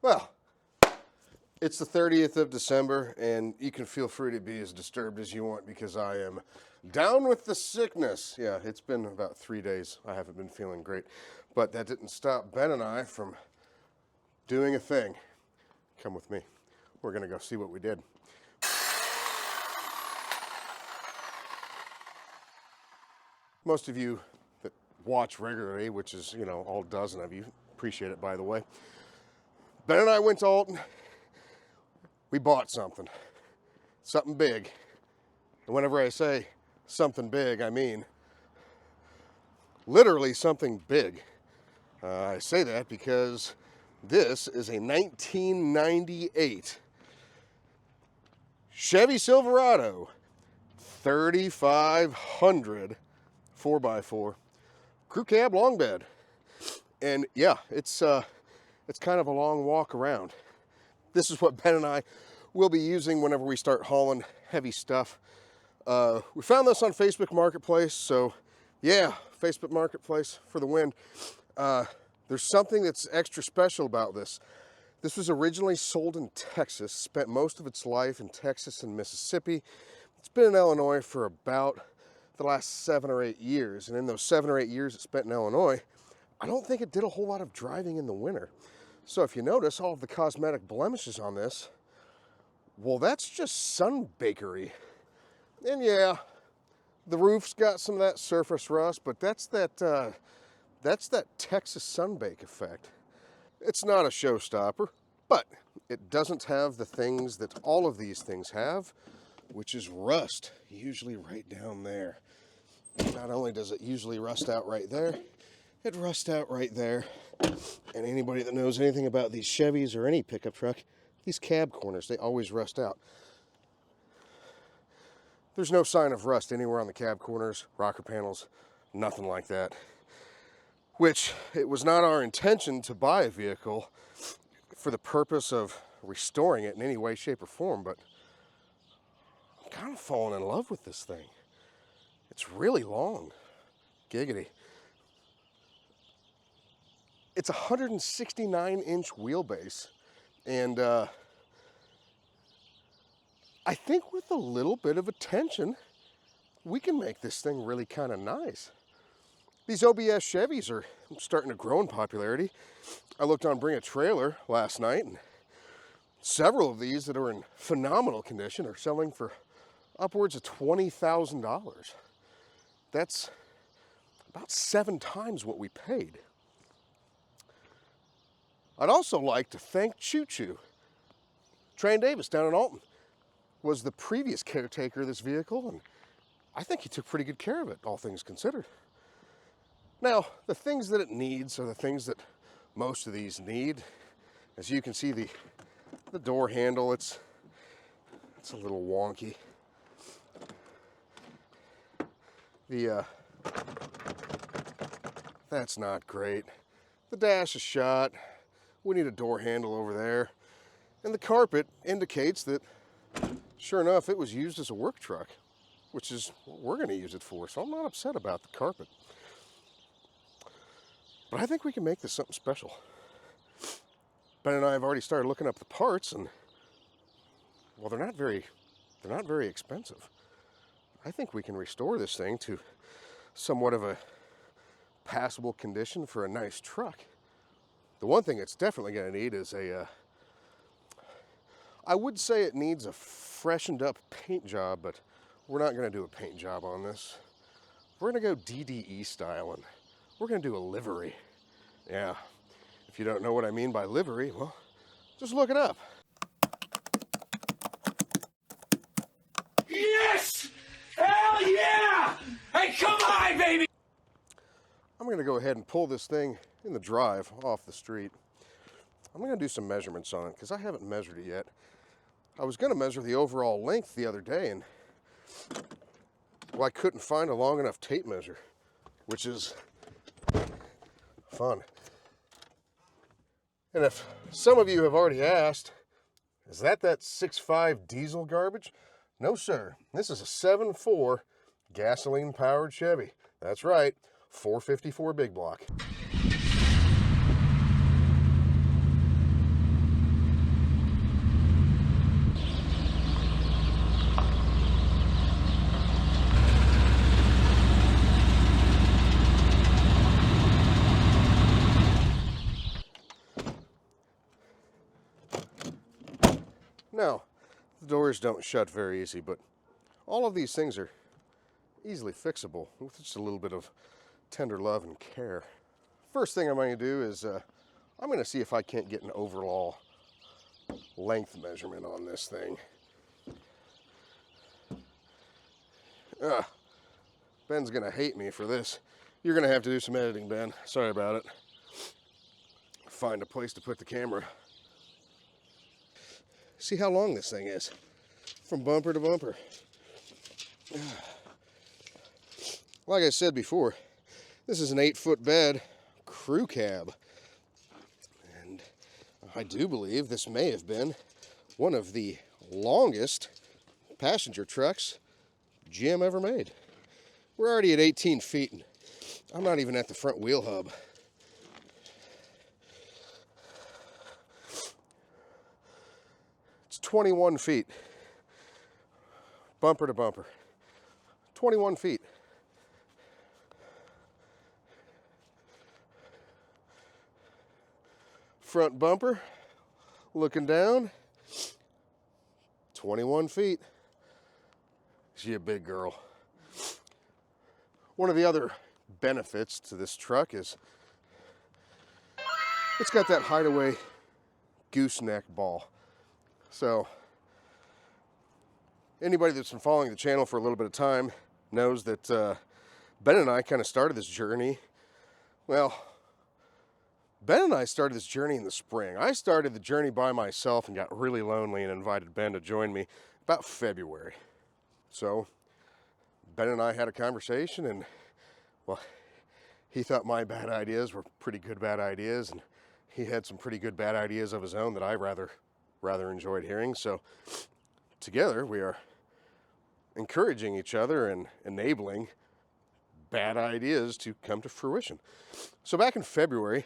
Well, it's the 30th of December, and you can feel free to be as disturbed as you want because I am down with the sickness. Yeah, it's been about 3 days. I haven't been feeling great, but that didn't stop Ben and I from doing a thing. Come with me. We're going to go see what we did. Most of you that watch regularly, which is, you know, all dozen of you, appreciate it, by the way. Ben and I went to Alton. We bought something big. And whenever I say something big, I mean literally something big. I say that because this is a 1998 Chevy Silverado 3500 4x4 crew cab long bed. And yeah, it's kind of a long walk around. This is what Ben and I will be using whenever we start hauling heavy stuff. We found this on Facebook Marketplace, so yeah, Facebook Marketplace for the win. There's something that's extra special about this. This was originally sold in Texas, spent most of its life in Texas and Mississippi. It's been in Illinois for about the last 7 or 8 years, and in those 7 or 8 years it spent in Illinois, I don't think it did a whole lot of driving in the winter. So if you notice all of the cosmetic blemishes on this, well, that's just sun bakery. And yeah, the roof's got some of that surface rust, but that's that Texas sunbake effect. It's not a showstopper, but it doesn't have the things that all of these things have, which is rust, usually right down there. Not only does it usually rust out right there, it rusts out right there. And anybody that knows anything about these Chevys or any pickup truck, these cab corners, they always rust out. There's no sign of rust anywhere on the cab corners, rocker panels, nothing like that. Which, it was not our intention to buy a vehicle for the purpose of restoring it in any way, shape, or form, but I'm kind of falling in love with this thing. It's really long. Giggity. It's a 169-inch wheelbase, and I think with a little bit of attention, we can make this thing really kind of nice. These OBS Chevys are starting to grow in popularity. I looked on Bring a Trailer last night, and several of these that are in phenomenal condition are selling for upwards of $20,000. That's about 7 times what we paid. I'd also like to thank Choo Choo. Train Davis down in Alton was the previous caretaker of this vehicle, and I think he took pretty good care of it, all things considered. Now, the things that it needs are the things that most of these need. As you can see, the door handle, it's a little wonky. That's not great. The dash is shot. We need a door handle over there. And the carpet indicates that, sure enough, it was used as a work truck, which is what we're going to use it for. So I'm not upset about the carpet. But I think we can make this something special. Ben and I have already started looking up the parts, and well, they're not very expensive. I think we can restore this thing to somewhat of a passable condition for a nice truck. The one thing it's definitely going to need is I would say it needs a freshened up paint job, but we're not going to do a paint job on this. We're going to go DDE style, and we're going to do a livery. Yeah, if you don't know what I mean by livery, well, just look it up. Yes! Hell yeah! Hey, come on, baby! I'm going to go ahead and pull this thing in the drive off the street. I'm going to do some measurements on it because I haven't measured it yet. I was going to measure the overall length the other day, and well, I couldn't find a long enough tape measure, which is fun. And if some of you have already asked, is that 6.5 diesel garbage? No, sir. This is a 7.4 gasoline-powered Chevy. That's right, 454 big block. Now, the doors don't shut very easy, but all of these things are easily fixable with just a little bit of tender love and care. First thing I'm going to do is I'm going to see if I can't get an overall length measurement on this thing. Ben's going to hate me for this. You're going to have to do some editing, Ben. Sorry about it. Find a place to put the camera. See how long this thing is from bumper to bumper. Like I said before, this is an 8-foot bed crew cab. And I do believe this may have been one of the longest passenger trucks GM ever made. We're already at 18 feet, and I'm not even at the front wheel hub. It's 21 feet, bumper to bumper. 21 feet. Front bumper, looking down, 21 feet. She a big girl. One of the other benefits to this truck is it's got that hideaway gooseneck ball. So anybody that's been following the channel for a little bit of time knows that Ben and I kind of started this journey. Well, Ben and I started this journey in the spring. I started the journey by myself and got really lonely and invited Ben to join me about February. So Ben and I had a conversation, and well, he thought my bad ideas were pretty good bad ideas, and he had some pretty good bad ideas of his own that I rather enjoyed hearing. So together we are encouraging each other and enabling bad ideas to come to fruition. So back in February,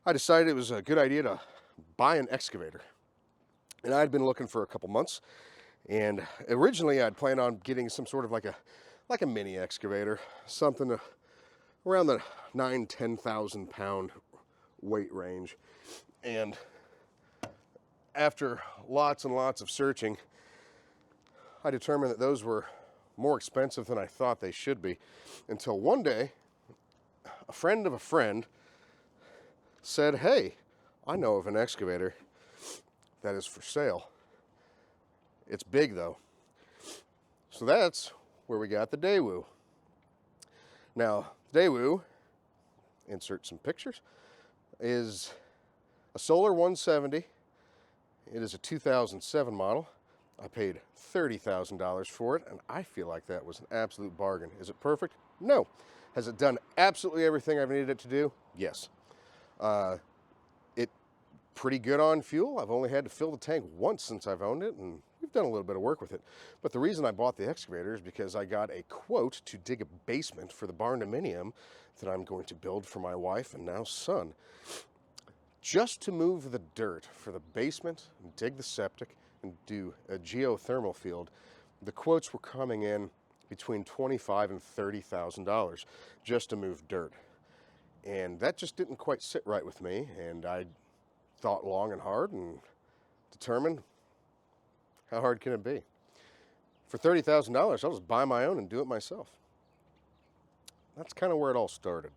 I decided it was a good idea to buy an excavator. And I'd been looking for a couple months, and originally I'd planned on getting some sort of like a mini excavator, something around the 9,000-10,000 pound weight range. And after lots and lots of searching, I determined that those were more expensive than I thought they should be, until one day a friend of a friend said, "Hey, I know of an excavator that is for sale. It's big though." So that's where we got the Daewoo. Now, Daewoo, insert some pictures, is a Solar 170. It is a 2007 model. I paid $30,000 for it, and I feel like that was an absolute bargain. Is it perfect? No. Has it done absolutely everything I've needed it to do? Yes. It pretty good on fuel. I've only had to fill the tank once since I've owned it, and we've done a little bit of work with it. But the reason I bought the excavator is because I got a quote to dig a basement for the barn-dominium that I'm going to build for my wife and now son. Just to move the dirt for the basement, and dig the septic, and do a geothermal field, the quotes were coming in between $25,000 and $30,000 just to move dirt. And that just didn't quite sit right with me, and I thought long and hard and determined, how hard can it be? For $30,000, I'll just buy my own and do it myself. That's kind of where it all started.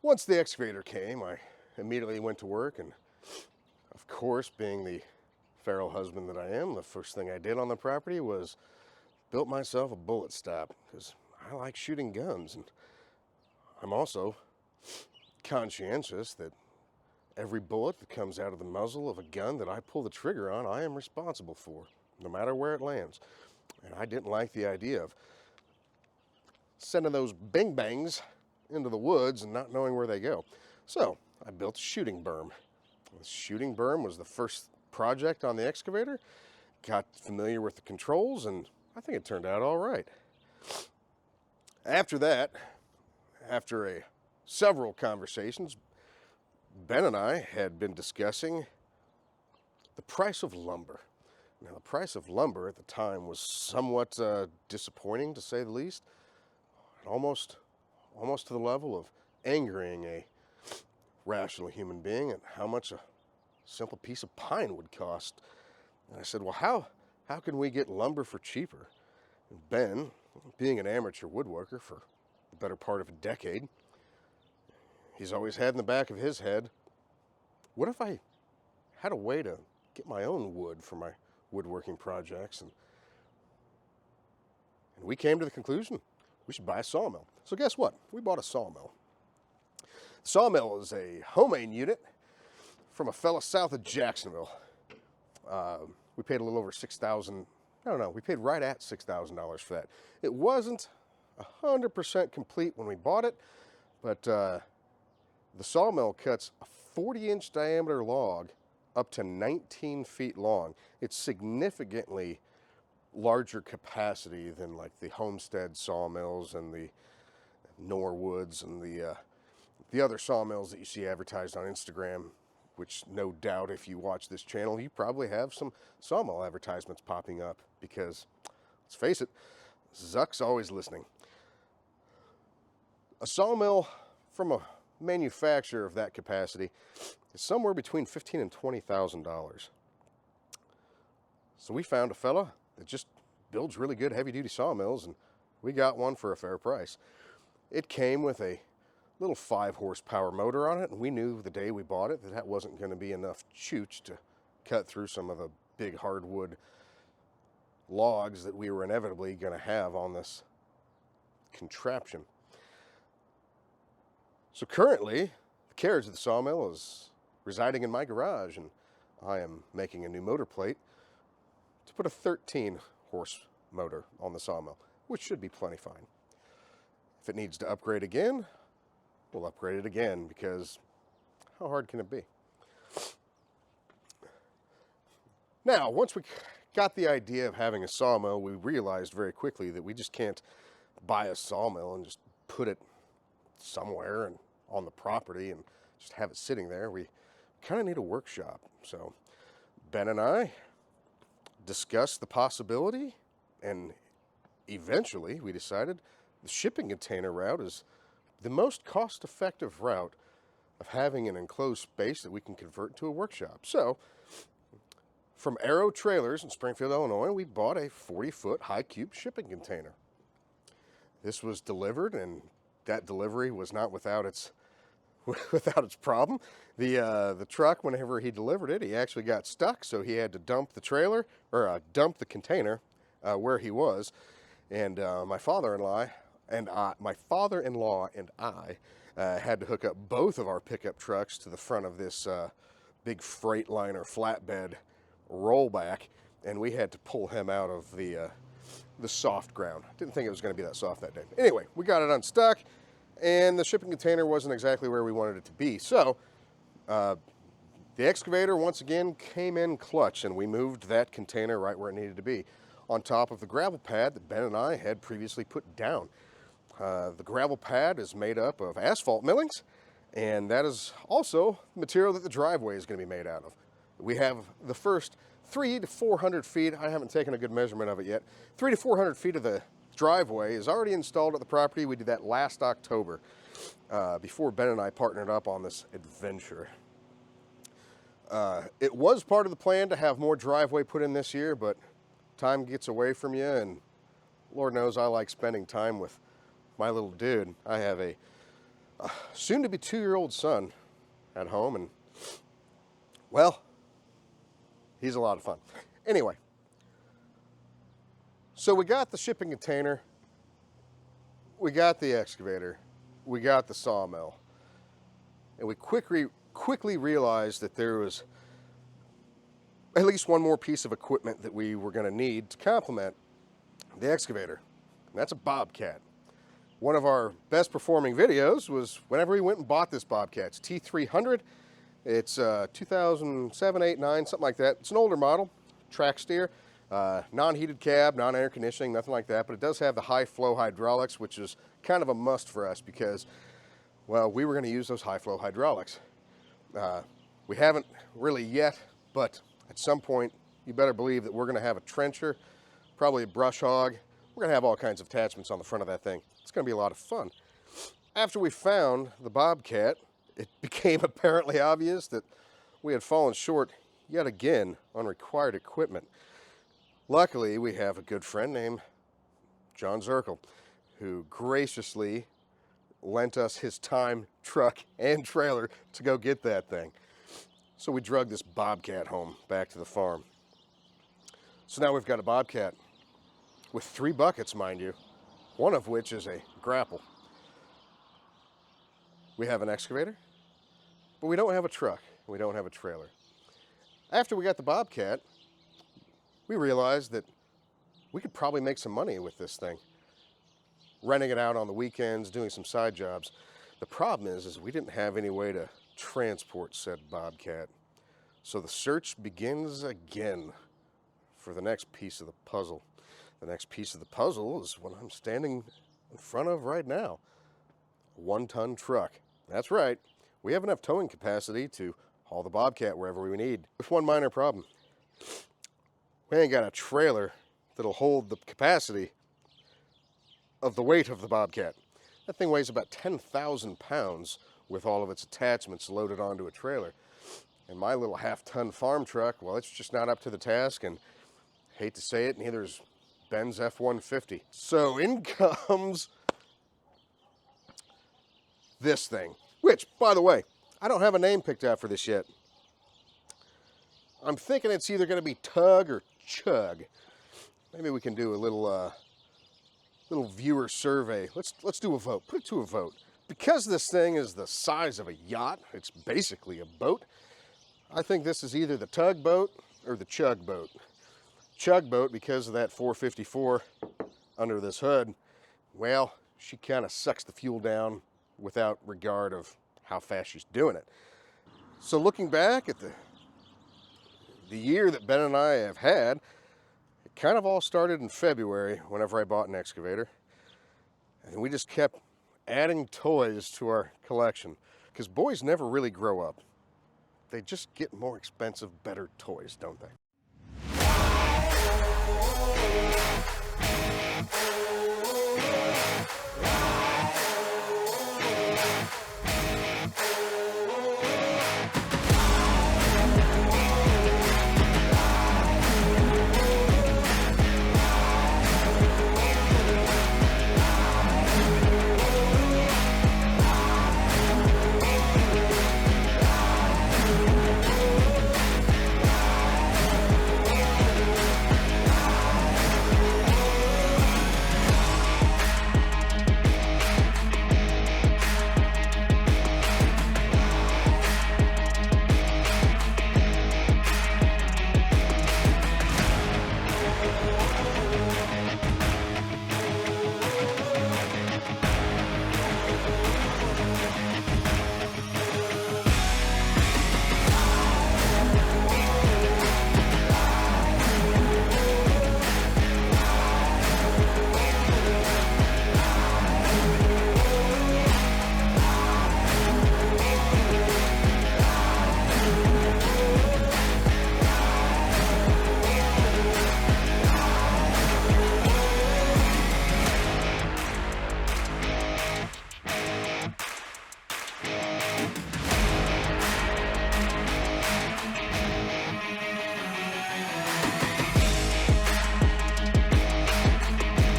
Once the excavator came, I immediately went to work, and of course, being the feral husband that I am, the first thing I did on the property was built myself a bullet stop, because I like shooting guns, and I'm also conscientious that every bullet that comes out of the muzzle of a gun that I pull the trigger on, I am responsible for, no matter where it lands. And I didn't like the idea of sending those bing bangs into the woods and not knowing where they go. So I built a shooting berm. The shooting berm was the first project on the excavator. Got familiar with the controls, and I think it turned out all right. After that, after several conversations, Ben and I had been discussing the price of lumber. Now, the price of lumber at the time was somewhat disappointing, to say the least, and almost to the level of angering a rational human being at how much a simple piece of pine would cost. And I said, well, how can we get lumber for cheaper? And Ben, being an amateur woodworker for the better part of a decade, he's always had in the back of his head, what if I had a way to get my own wood for my woodworking projects? And we came to the conclusion we should buy a sawmill. So guess what? We bought a sawmill. The sawmill is a homemade unit from a fella south of Jacksonville. We paid a little over $6,000. No, we paid right at $6,000 for that. It wasn't 100% complete when we bought it, but the sawmill cuts a 40-inch diameter log up to 19 feet long. It's significantly larger capacity than like the Homestead sawmills and the Norwoods and the other sawmills that you see advertised on Instagram, which no doubt if you watch this channel, you probably have some sawmill advertisements popping up because, let's face it, Zuck's always listening. A sawmill from a manufacturer of that capacity is somewhere between $15,000 and $20,000. So we found a fella that just builds really good heavy-duty sawmills, and we got one for a fair price. It came with a little 5-horsepower motor on it, and we knew the day we bought it that that wasn't going to be enough chooch to cut through some of the big hardwood logs that we were inevitably going to have on this contraption. So currently, the carriage of the sawmill is residing in my garage, and I am making a new motor plate to put a 13-horse motor on the sawmill, which should be plenty fine. If it needs to upgrade again, we'll upgrade it again, because how hard can it be? Now, once we got the idea of having a sawmill, we realized very quickly that we just can't buy a sawmill and just put it somewhere and on the property and just have it sitting there. We kind of need a workshop. So Ben and I discussed the possibility, and eventually we decided the shipping container route is the most cost-effective route of having an enclosed space that we can convert to a workshop. So from Arrow Trailers in Springfield, Illinois, we bought a 40-foot high-cube shipping container. This was delivered, and that delivery was not without its problem. The truck, whenever he delivered it, he actually got stuck, so he had to dump the trailer, or dump the container where he was. And my father-in-law and I had to hook up both of our pickup trucks to the front of this big Freightliner flatbed rollback, and we had to pull him out of the soft ground. Didn't think it was going to be that soft that day. Anyway, we got it unstuck, and the shipping container wasn't exactly where we wanted it to be. So the excavator once again came in clutch, and we moved that container right where it needed to be, on top of the gravel pad that Ben and I had previously put down. The gravel pad is made up of asphalt millings, and that is also the material that the driveway is going to be made out of. We have the first 300 to 400 feet, I haven't taken a good measurement of it yet, 300 to 400 feet of the driveway is already installed at the property. We did that last October, before Ben and I partnered up on this adventure. It was part of the plan to have more driveway put in this year, but time gets away from you, and Lord knows I like spending time with my little dude. I have a soon-to-be 2-year-old son at home, and, well, he's a lot of fun. Anyway, so we got the shipping container, we got the excavator, we got the sawmill, and we quickly realized that there was at least one more piece of equipment that we were going to need to complement the excavator, and that's a Bobcat. One of our best performing videos was whenever we went and bought this Bobcat. It's T300. It's 2007, 8, 9, something like that. It's an older model, track steer, non-heated cab, non-air conditioning, nothing like that, but it does have the high flow hydraulics, which is kind of a must for us because, well, we were going to use those high flow hydraulics. We haven't really yet, but at some point, you better believe that we're going to have a trencher, probably a brush hog. We're going to have all kinds of attachments on the front of that thing. It's going to be a lot of fun. After we found the Bobcat, it became apparently obvious that we had fallen short yet again on required equipment. Luckily, we have a good friend named John Zirkle, who graciously lent us his time, truck, and trailer to go get that thing. So we drug this Bobcat home back to the farm. So now we've got a Bobcat with 3 buckets, mind you, one of which is a grapple. We have an excavator, but we don't have a truck. We don't have a trailer. After we got the Bobcat, we realized that we could probably make some money with this thing, renting it out on the weekends, doing some side jobs. The problem is we didn't have any way to transport said Bobcat. So the search begins again for the next piece of the puzzle. The next piece of the puzzle is what I'm standing in front of right now. A 1-ton truck. That's right. We have enough towing capacity to haul the Bobcat wherever we need. With one minor problem. We ain't got a trailer that'll hold the capacity of the weight of the Bobcat. That thing weighs about 10,000 pounds with all of its attachments loaded onto a trailer. And my little half-ton farm truck, well, it's just not up to the task, and hate to say it, neither is Ben's F-150. So in comes this thing, which, by the way, I don't have a name picked out for this yet. I'm thinking it's either going to be Tug or Chug. Maybe we can do a little viewer survey. Let's do a vote. Put it to a vote. Because this thing is the size of a yacht, it's basically a boat, I think this is either the Tug boat or the Chug boat. Chug boat, because of that 454 under this hood, well, she kind of sucks the fuel down without regard of how fast she's doing it. So looking back at the year that Ben and I have had, it kind of all started in February whenever I bought an excavator. And we just kept adding toys to our collection, because boys never really grow up. They just get more expensive, better toys, don't they?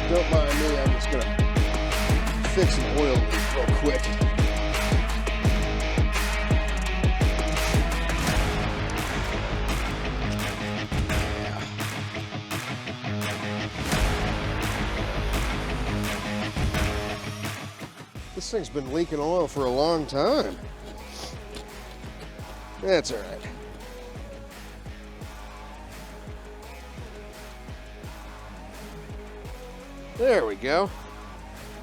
Don't mind me, I'm just gonna fix an oil leak real quick. This thing's been leaking oil for a long time. That's all right. There we go.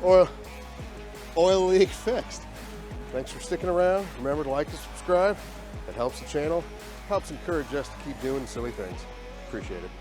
Oil leak fixed. Thanks for sticking around. Remember to like and subscribe. It helps the channel, helps encourage us to keep doing silly things. Appreciate it.